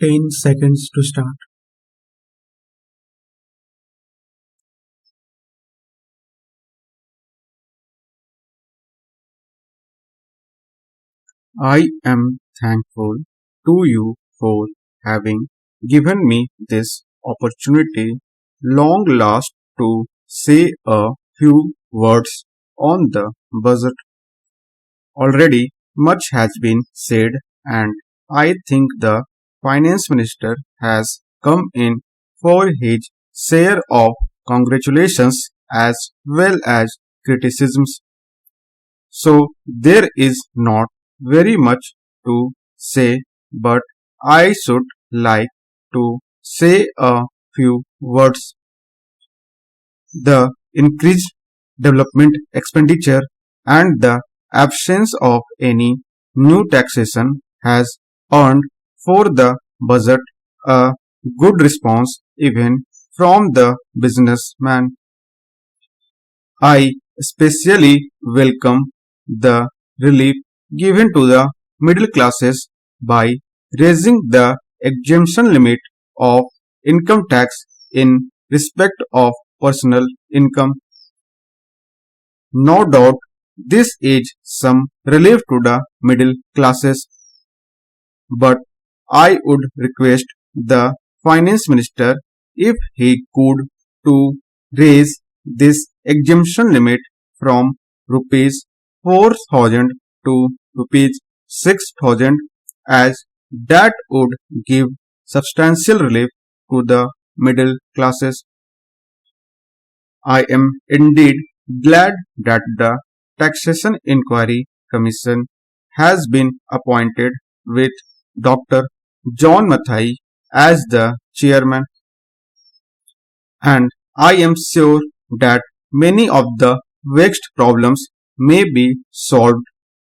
10 seconds to start. I am thankful to you for having given me this opportunity long last to say a few words on the budget. Already much has been said, and I think the finance minister has come in for his share of congratulations as well as criticisms. So there is not very much to say, but I should like to say a few words. The increased development expenditure and the absence of any new taxation has earned for the budget a good response even from the businessman. I especially welcome the relief given to the middle classes by raising the exemption limit of income tax in respect of personal income. No doubt this is some relief to the middle classes, but I would request the finance minister if he could to raise this exemption limit from rupees 4,000 to rupees 6,000 as that would give substantial relief to the middle classes. I am indeed glad that the Taxation Inquiry Commission has been appointed with Dr. John Mathai as the chairman, and I am sure that many of the vexed problems may be solved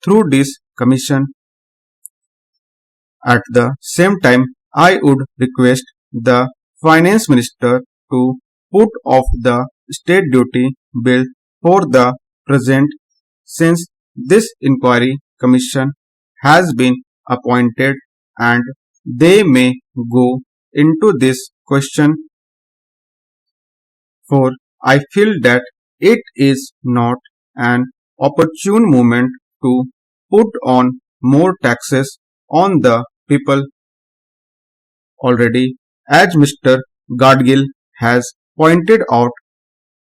through this commission. At the same time, I would request the finance minister to put off the state duty bill for the present since this inquiry commission has been appointed and they may go into this question, for I feel that it is not an opportune moment to put on more taxes on the people already. As Mr. Gadgil has pointed out,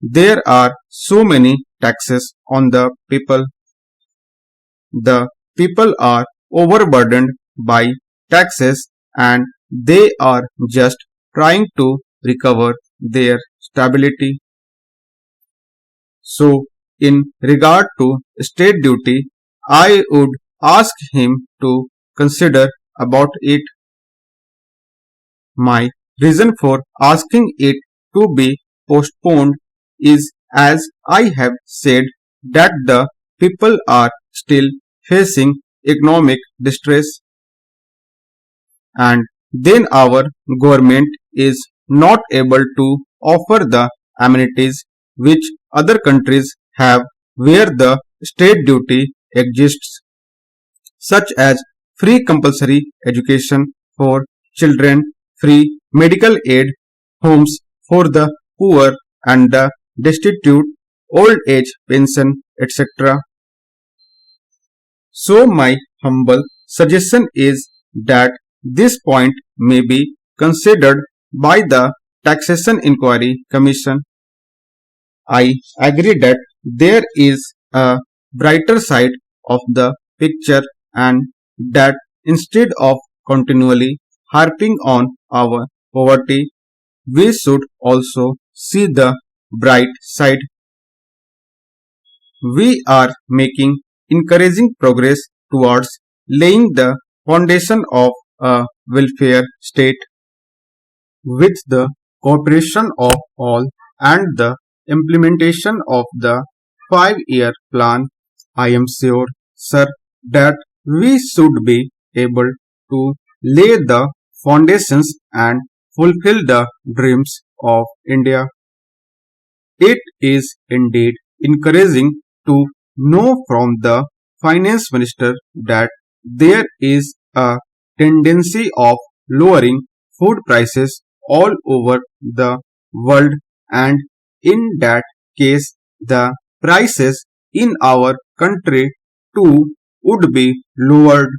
there are so many taxes on the people. The people are overburdened by taxes and they are just trying to recover their stability. So, in regard to state duty, I would ask him to consider about it. My reason for asking it to be postponed is, as I have said, that the people are still facing economic distress, and then our government is not able to offer the amenities which other countries have where the state duty exists, such as free compulsory education for children, free medical aid, homes for the poor and the destitute, old age pension, etc. So my humble suggestion is that this point may be considered by the Taxation Inquiry Commission. I agree that there is a brighter side of the picture and that instead of continually harping on our poverty, we should also see the bright side. We are making encouraging progress towards laying the foundation of a welfare state with the cooperation of all and the implementation of the 5-year plan. I am sure, sir, that we should be able to lay the foundations and fulfill the dreams of India. It is indeed encouraging to know from the finance minister that there is a tendency of lowering food prices all over the world, and in that case the prices in our country too would be lowered.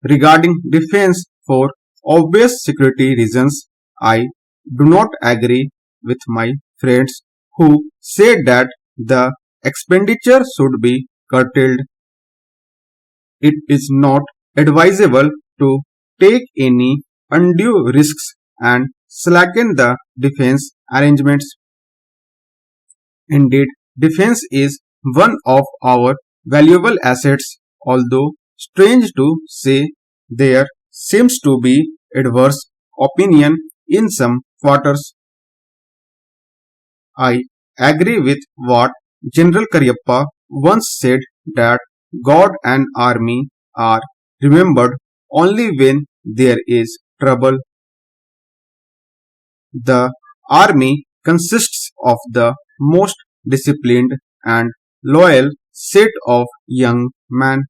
Regarding defense, for obvious security reasons, I do not agree with my friends who say that the expenditure should be curtailed. It is not advisable to take any undue risks and slacken the defense arrangements. Indeed, defense is one of our valuable assets, although strange to say, there seems to be adverse opinion in some quarters. I agree with what General Karyappa once said, that God and army are remembered only when there is trouble. The army consists of the most disciplined and loyal set of young men.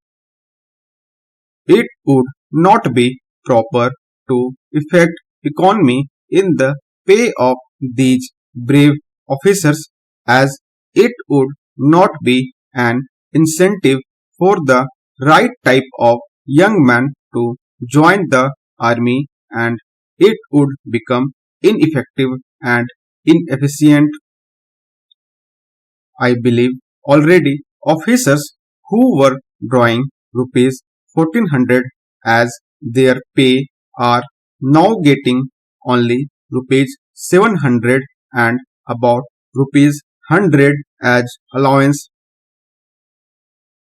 It would not be proper to effect economy in the pay of these brave officers, as it would not be an incentive for the right type of young man to join the army, and it would become ineffective and inefficient. I believe already officers who were drawing rupees 1400 as their pay are now getting only rupees 700 and about rupees 100 as allowance.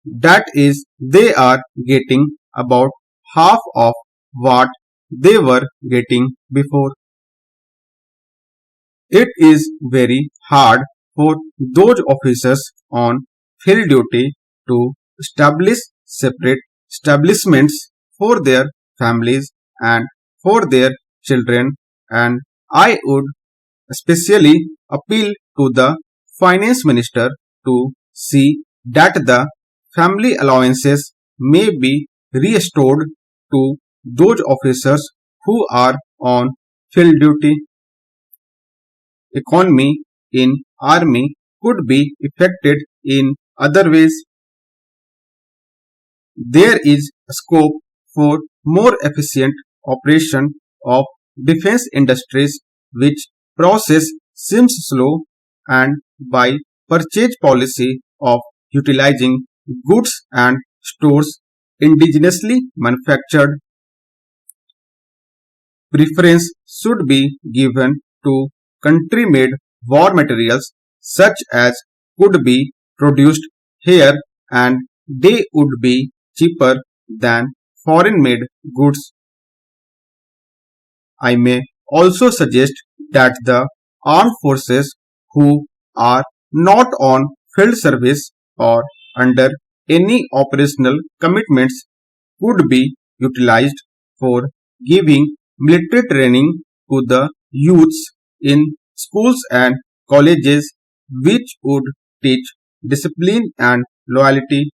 That is, they are getting about half of what they were getting before. It is very hard for those officers on field duty to establish separate establishments for their families and for their children, and I would especially appeal to the finance minister to see that the family allowances may be restored to those officers who are on field duty. Economy in army could be effected in other ways. There is scope for more efficient operation of defense industries, which process seems slow, and by purchase policy of utilizing goods and stores indigenously manufactured. Preference should be given to country-made war materials such as could be produced here, and they would be cheaper than foreign-made goods. I may also suggest that the armed forces who are not on field service or under any operational commitments could be utilized for giving military training to the youths in schools and colleges, which would teach discipline and loyalty.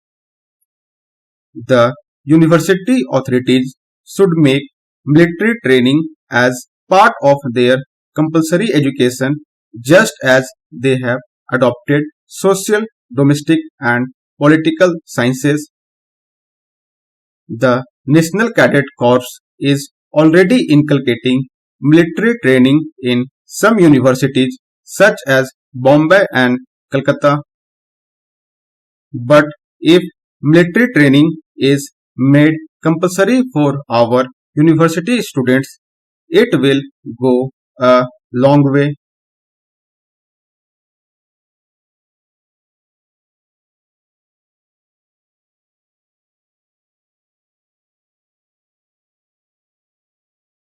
The university authorities should make military training as part of their compulsory education, just as they have adopted social, domestic, and political sciences. The National Cadet Corps is already inculcating military training in some universities such as Bombay and Calcutta. But if military training is made compulsory for our university students, it will go a long way.